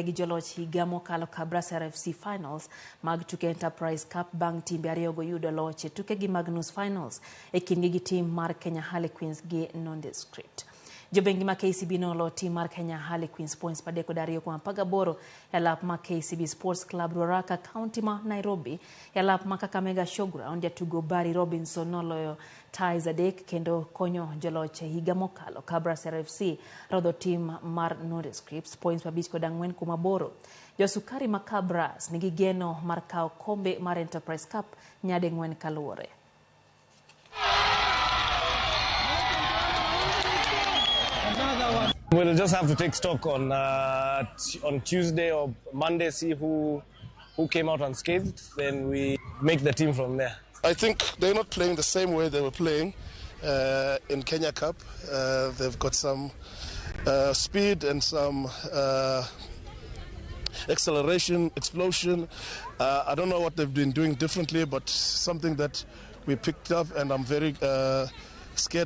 Joloch higa mokalo Kabrwas RFC finals mag tuke Enterprise Cup bang' timbe ariyogo yudo loch e tukegi mag nus finals e kindgi gi tim mar Kenya Harlequins gi Nondescript. Jobengi ma KCB nolo tim mar Kenya Harlequins points 32-18 e lap ma KCB Sports Club Ruaraka County ma Nairobi. E lap ma Kakamega Showground jatugo Barry Robinson noloyo ties adek kendo konyo joloch e higa mokalo Kabrwas RFC rodho tim mar Nondescript points 54-8. Josukari ma Kabrwas nigi geno mar kawo kombe mar Enterprise Cup nyading'wen kaluwore. We'll just have to take stock on Tuesday or Monday, see who came out unscathed, then we make the team from there. I think they're not playing the same way they were playing in Kenya Cup. They've got some speed and some acceleration, explosion. I don't know what they've been doing differently, but something that we picked up, and I'm very scared about.